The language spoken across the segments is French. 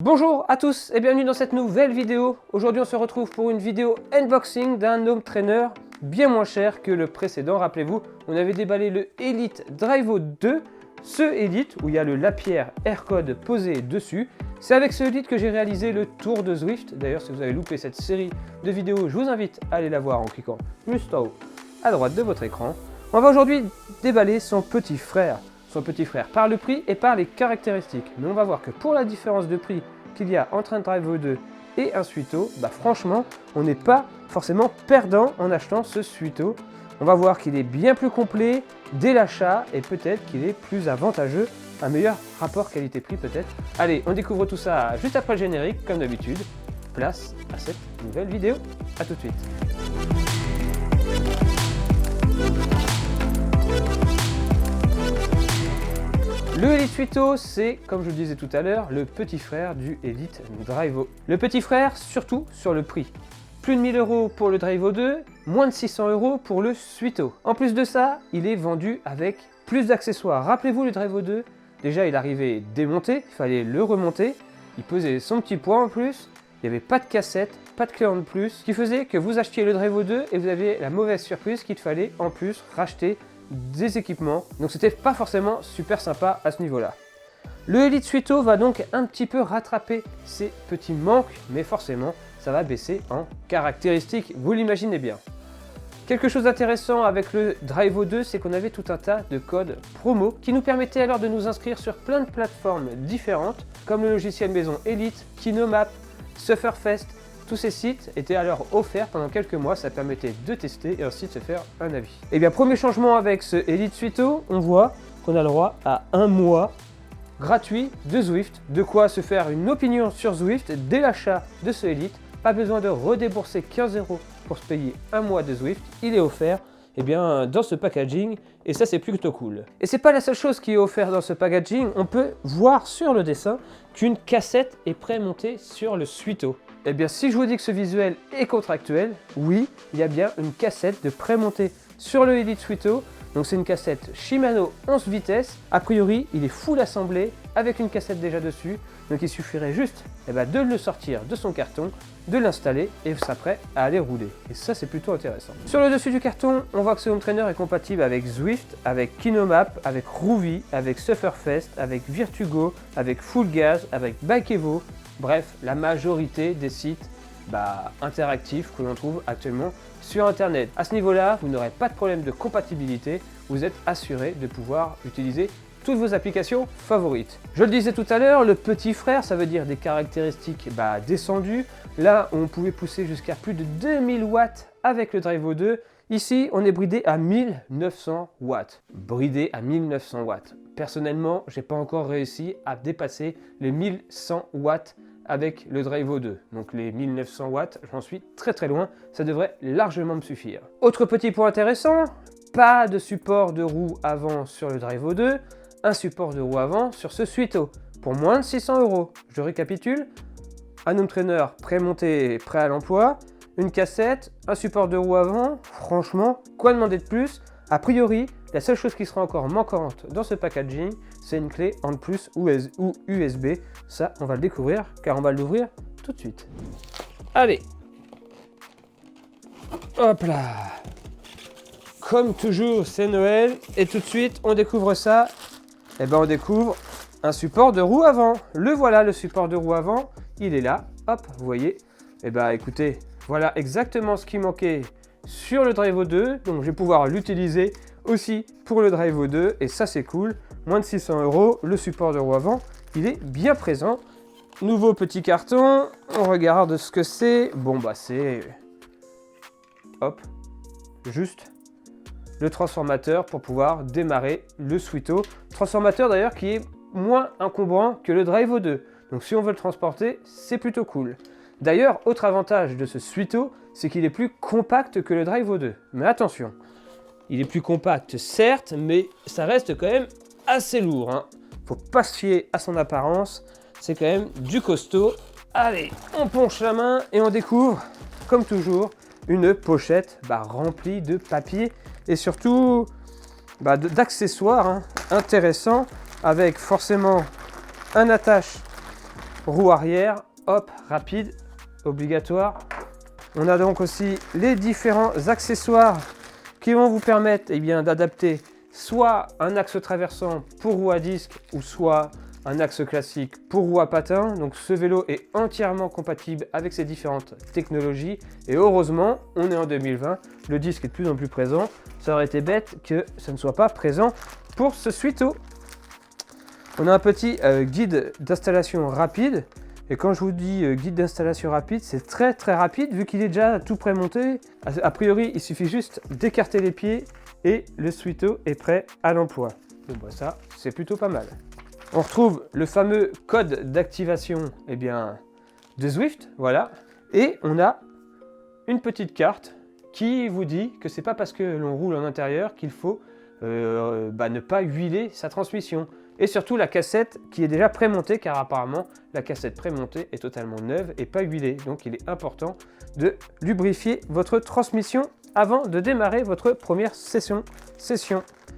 Bonjour à tous et bienvenue dans cette nouvelle vidéo. Aujourd'hui on se retrouve pour une vidéo unboxing d'un home trainer bien moins cher que le précédent. Rappelez-vous, on avait déballé le Elite Drivo 2, ce Elite où il y a le Lapierre Aircode posé dessus. C'est avec ce Elite que j'ai réalisé le tour de Zwift. D'ailleurs si vous avez loupé cette série de vidéos, je vous invite à aller la voir en cliquant juste en haut à droite de votre écran. On va aujourd'hui déballer son petit frère par le prix et par les caractéristiques. Mais on va voir que pour la différence de prix qu'il y a entre un Drivo 2 et un Suito, franchement, on n'est pas forcément perdant en achetant ce Suito. On va voir qu'il est bien plus complet dès l'achat et peut-être qu'il est plus avantageux, un meilleur rapport qualité-prix peut-être. Allez, on découvre tout ça juste après le générique, comme d'habitude. Place à cette nouvelle vidéo. A tout de suite. Le Elite Suito, c'est, comme je le disais tout à l'heure, le petit frère du Elite Drivo. Le petit frère, surtout sur le prix. Plus de 1000 € pour le Drivo 2, moins de 600 € pour le Suito. En plus de ça, il est vendu avec plus d'accessoires. Rappelez-vous, le Drivo 2, déjà il arrivait démonté, il fallait le remonter. Il pesait son petit poids en plus. Il n'y avait pas de cassette, pas de clé en plus, ce qui faisait que vous achetiez le Drivo 2 et vous aviez la mauvaise surprise qu'il fallait en plus racheter des équipements, donc c'était pas forcément super sympa à ce niveau-là. Le Elite Suito va donc un petit peu rattraper ces petits manques, mais forcément ça va baisser en caractéristiques, vous l'imaginez bien. Quelque chose d'intéressant avec le Drivo 2, c'est qu'on avait tout un tas de codes promo qui nous permettaient alors de nous inscrire sur plein de plateformes différentes, comme le logiciel maison Elite, KinoMap, Sufferfest. Tous ces sites étaient alors offerts pendant quelques mois, ça permettait de tester et ensuite de se faire un avis. Et bien, premier changement avec ce Elite Suito, on voit qu'on a le droit à un mois gratuit de Zwift. De quoi se faire une opinion sur Zwift dès l'achat de ce Elite. Pas besoin de redébourser 15 € pour se payer un mois de Zwift, il est offert dans ce packaging et ça c'est plutôt cool. Et c'est pas la seule chose qui est offerte dans ce packaging, on peut voir sur le dessin qu'une cassette est pré-montée sur le Suito. Eh bien, si je vous dis que ce visuel est contractuel, oui, il y a bien une cassette de pré-montée sur le Elite Suito. Donc c'est une cassette Shimano 11 vitesses. A priori, il est full assemblé avec une cassette déjà dessus. Donc il suffirait juste de le sortir de son carton, de l'installer et vous serez prêt à aller rouler. Et ça, c'est plutôt intéressant. Sur le dessus du carton, on voit que ce home trainer est compatible avec Zwift, avec KinoMap, avec Rouvy, avec Sufferfest, avec Virtugo, avec Full Gas, avec Bikeevo. Bref, la majorité des sites interactifs que l'on trouve actuellement sur Internet. À ce niveau-là, vous n'aurez pas de problème de compatibilité. Vous êtes assuré de pouvoir utiliser toutes vos applications favorites. Je le disais tout à l'heure, le petit frère, ça veut dire des caractéristiques descendues. Là, on pouvait pousser jusqu'à plus de 2000 watts avec le Drivo 2. Ici, on est bridé à 1900 watts. Bridé à 1900 watts. Personnellement, j'ai pas encore réussi à dépasser les 1100 watts avec le Drivo 2. Donc les 1900 watts, j'en suis très très loin, ça devrait largement me suffire. Autre petit point intéressant, pas de support de roue avant sur le Drivo 2, un support de roue avant sur ce Suito, pour moins de 600 €. Je récapitule, un home trainer pré-monté et prêt à l'emploi, une cassette, un support de roue avant, franchement, quoi demander de plus? A priori, la seule chose qui sera encore manquante dans ce packaging, c'est une clé en plus ou USB. Ça, on va le découvrir car on va l'ouvrir tout de suite. Allez, hop là. Comme toujours, c'est Noël et tout de suite, on découvre ça. On découvre un support de roue avant. Le voilà, le support de roue avant. Il est là. Hop, vous voyez. Écoutez, voilà exactement ce qui manquait sur le Drivo 2. Donc, je vais pouvoir l'utiliser aussi pour le Drivo 2 et ça c'est cool. Moins de 600 €, le support de roue avant, il est bien présent. Nouveau petit carton, on regarde ce que c'est. C'est hop, juste le transformateur pour pouvoir démarrer le Suito. Transformateur d'ailleurs qui est moins encombrant que le Drivo 2. Donc si on veut le transporter, c'est plutôt cool. D'ailleurs, autre avantage de ce Suito, c'est qu'il est plus compact que le Drivo 2. Mais attention, il est plus compact certes, mais ça reste quand même assez lourd. Faut pas se fier à son apparence, c'est quand même du costaud. Allez, on penche la main et on découvre, comme toujours, une pochette remplie de papier et surtout d'accessoires intéressants avec forcément un attache roue arrière, hop, rapide, obligatoire. On a donc aussi les différents accessoires qui vont vous permettre d'adapter soit un axe traversant pour roue à disque ou soit un axe classique pour roue à patins. Donc ce vélo est entièrement compatible avec ces différentes technologies et heureusement, on est en 2020, le disque est de plus en plus présent. Ça aurait été bête que ça ne soit pas présent pour ce Suito. On a un petit guide d'installation rapide. Et quand je vous dis guide d'installation rapide, c'est très rapide vu qu'il est déjà tout prémonté. A priori, il suffit juste d'écarter les pieds et le Suito est prêt à l'emploi. Donc ça, c'est plutôt pas mal. On retrouve le fameux code d'activation de Zwift, voilà. Et on a une petite carte qui vous dit que c'est pas parce que l'on roule en intérieur qu'il faut ne pas huiler sa transmission. Et surtout la cassette qui est déjà prémontée, car apparemment la cassette prémontée est totalement neuve et pas huilée. Donc il est important de lubrifier votre transmission avant de démarrer votre première session.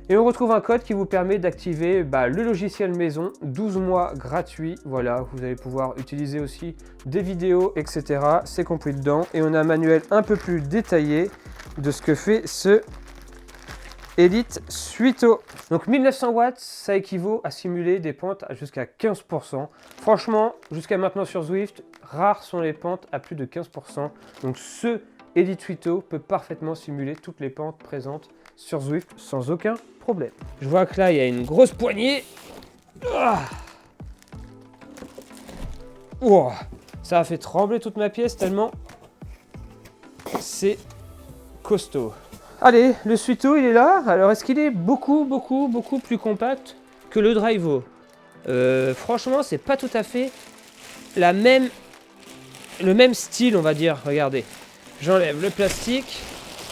Et on retrouve un code qui vous permet d'activer le logiciel maison, 12 mois gratuit. Voilà, vous allez pouvoir utiliser aussi des vidéos, etc. C'est compris dedans. Et on a un manuel un peu plus détaillé de ce que fait ce Elite Suito. Donc 1900 watts, ça équivaut à simuler des pentes à jusqu'à 15%. Franchement, jusqu'à maintenant sur Zwift, rares sont les pentes à plus de 15%. Donc ce Elite Suito peut parfaitement simuler toutes les pentes présentes sur Zwift sans aucun problème. Je vois que là, il y a une grosse poignée. Oh, ça a fait trembler toute ma pièce tellement c'est costaud. Allez, le Suito, il est là. Alors, est-ce qu'il est beaucoup plus compact que le Draivo? Franchement, c'est pas tout à fait le même style, on va dire. Regardez, j'enlève le plastique.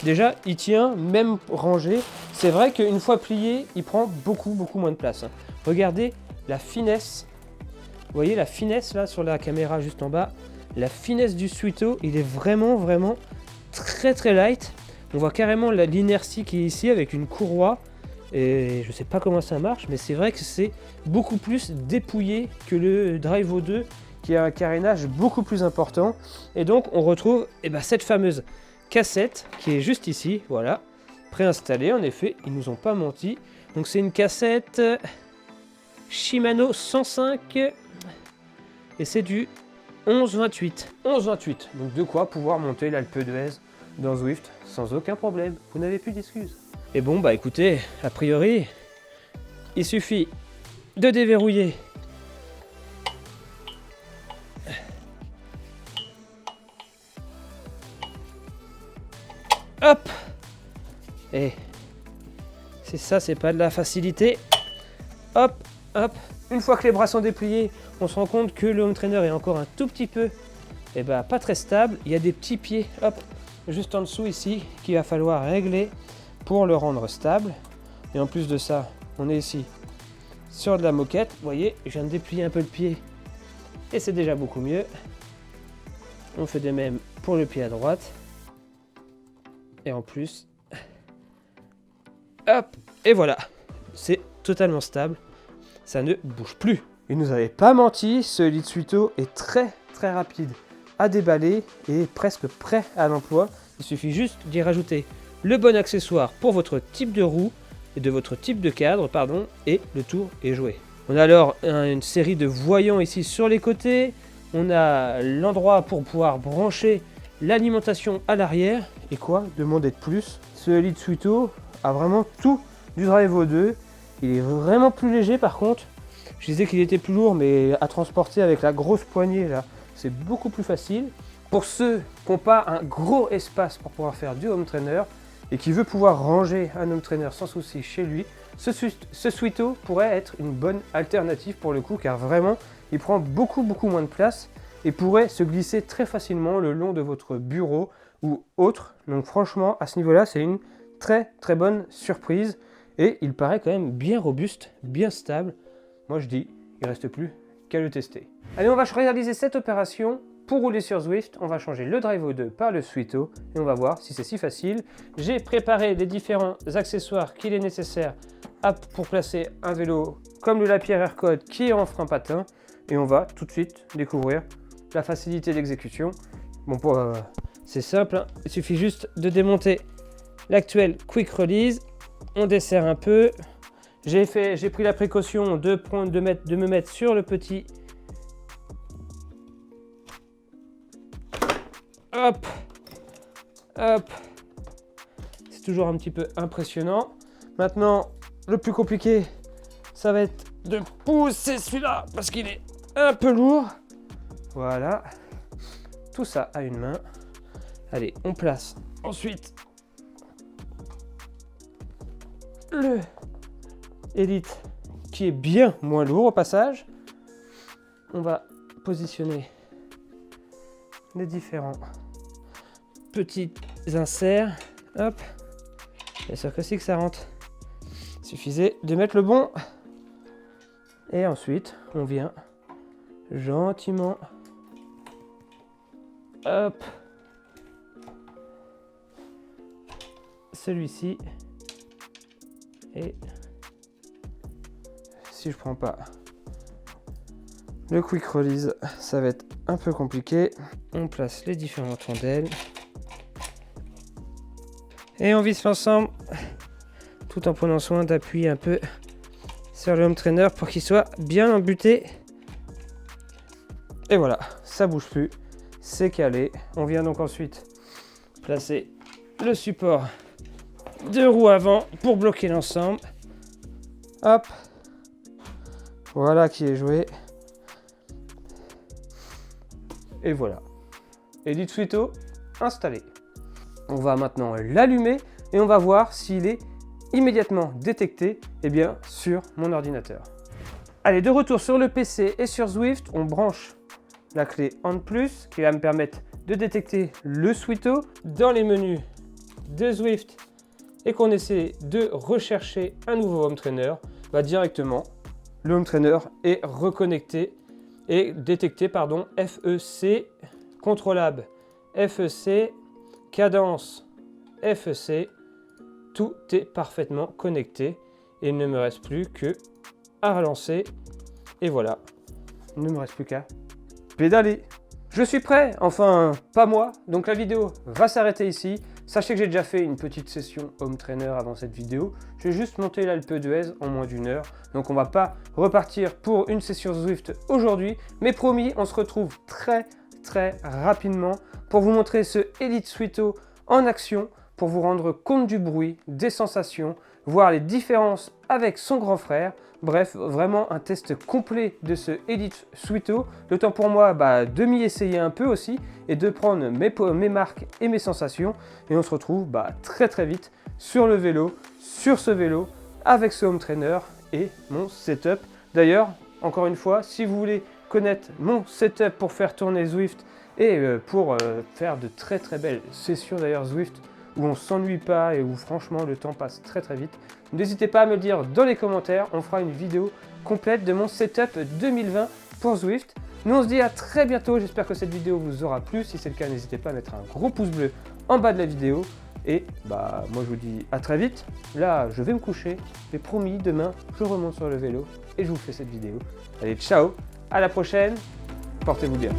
Déjà, il tient, même rangé. C'est vrai qu'une fois plié, il prend beaucoup moins de place. Regardez la finesse. Vous voyez la finesse là sur la caméra juste en bas. La finesse du Suito, il est vraiment très light. On voit carrément l'inertie qui est ici avec une courroie. Et je sais pas comment ça marche, mais c'est vrai que c'est beaucoup plus dépouillé que le Draivo 2 qui a un carénage beaucoup plus important. Et donc on retrouve cette fameuse cassette qui est juste ici, voilà, préinstallée. En effet, ils nous ont pas menti. Donc c'est une cassette Shimano 105 et c'est du 11-28. 11-28, donc de quoi pouvoir monter l'Alpe d'Huez dans Zwift sans aucun problème. Vous n'avez plus d'excuses. Et bon, écoutez, a priori, il suffit de déverrouiller hop. Et c'est ça, c'est pas de la facilité. Hop. Une fois que les bras sont dépliés, on se rend compte que le home trainer est encore un tout petit peu pas très stable. Il y a des petits pieds, hop, juste en dessous ici, qu'il va falloir régler pour le rendre stable. Et en plus de ça, on est ici sur de la moquette. Vous voyez, je viens de déplier un peu le pied et c'est déjà beaucoup mieux. On fait de même pour le pied à droite. Et en plus, hop, et voilà, c'est totalement stable, ça ne bouge plus. Il nous avait pas menti, ce Elite Suito est très rapide à déballer et presque prêt à l'emploi. Il suffit juste d'y rajouter le bon accessoire pour votre type de roue et de votre type de cadre, et le tour est joué. On a alors une série de voyants ici sur les côtés. On a l'endroit pour pouvoir brancher l'alimentation à l'arrière. Et quoi demander de plus? Ce Elite Suito a vraiment tout du Draivo 2. Il est vraiment plus léger par contre. Je disais qu'il était plus lourd, mais à transporter avec la grosse poignée là, c'est beaucoup plus facile. Pour ceux qui n'ont pas un gros espace pour pouvoir faire du home trainer et qui veut pouvoir ranger un home trainer sans souci chez lui, ce Suito pourrait être une bonne alternative pour le coup, car vraiment il prend beaucoup moins de place et pourrait se glisser très facilement le long de votre bureau ou autre. Donc franchement, à ce niveau-là, c'est une très bonne surprise et il paraît quand même bien robuste, bien stable. Moi je dis, il ne reste plus qu'à le tester. Allez, on va réaliser cette opération. Pour rouler sur Zwift, on va changer le Draivo 2 par le Suito et on va voir si c'est si facile. J'ai préparé les différents accessoires qu'il est nécessaire pour placer un vélo comme le Lapierre Aircode qui est en frein patin. et on va tout de suite découvrir la facilité d'exécution. Bon, c'est simple, hein. Il suffit juste de démonter l'actuel Quick Release. On desserre un peu. J'ai pris la précaution de me mettre sur le petit. Hop, hop. C'est toujours un petit peu impressionnant. Maintenant, le plus compliqué, ça va être de pousser celui-là parce qu'il est un peu lourd. Voilà. Tout ça à une main. Allez, on place ensuite le Elite qui est bien moins lourd au passage. On va positionner les différents petits inserts. Hop. Bien sûr que si que ça rentre. Il suffisait de mettre le bon. Et ensuite, on vient gentiment. Hop. Celui-ci. Et si je prends pas le Quick Release, ça va être un peu compliqué. On place les différentes rondelles. Et on visse l'ensemble tout en prenant soin d'appuyer un peu sur le home trainer pour qu'il soit bien embuté. Et voilà, ça bouge plus, c'est calé. On vient donc ensuite placer le support de roue avant pour bloquer l'ensemble. Hop, voilà qui est joué. Et voilà, Elite Suito installé. On va maintenant l'allumer et on va voir s'il est immédiatement détecté sur mon ordinateur. Allez, de retour sur le PC et sur Zwift, on branche la clé On Plus qui va me permettre de détecter le Suito dans les menus de Zwift et qu'on essaie de rechercher un nouveau home trainer. Directement, le home trainer est reconnecté et détecté, FEC, contrôlable, FEC, cadence, FEC, tout est parfaitement connecté et il ne me reste plus que à relancer et voilà, il ne me reste plus qu'à pédaler. Je suis prêt, enfin pas moi, donc la vidéo va s'arrêter ici. Sachez que j'ai déjà fait une petite session home trainer avant cette vidéo. J'ai juste monté l'Alpe d'Huez en moins d'une heure. Donc on va pas repartir pour une session Zwift aujourd'hui. Mais promis, on se retrouve très rapidement pour vous montrer ce Elite Suito en action, pour vous rendre compte du bruit, des sensations, voir les différences avec son grand frère. Bref, vraiment un test complet de ce Elite Suito. Le temps pour moi de m'y essayer un peu aussi et de prendre mes marques et mes sensations. Et on se retrouve très vite sur le vélo, sur ce vélo, avec ce home trainer et mon setup. D'ailleurs, encore une fois, si vous voulez connaître mon setup pour faire tourner Zwift et pour faire de très belles sessions d'ailleurs Zwift, où on s'ennuie pas et où franchement le temps passe très vite, n'hésitez pas à me le dire dans les commentaires, on fera une vidéo complète de mon setup 2020 pour Zwift. Nous on se dit à très bientôt, j'espère que cette vidéo vous aura plu, si c'est le cas n'hésitez pas à mettre un gros pouce bleu en bas de la vidéo et moi je vous dis à très vite. Là je vais me coucher, mais promis demain je remonte sur le vélo et je vous fais cette vidéo. Allez ciao, à la prochaine, portez-vous bien.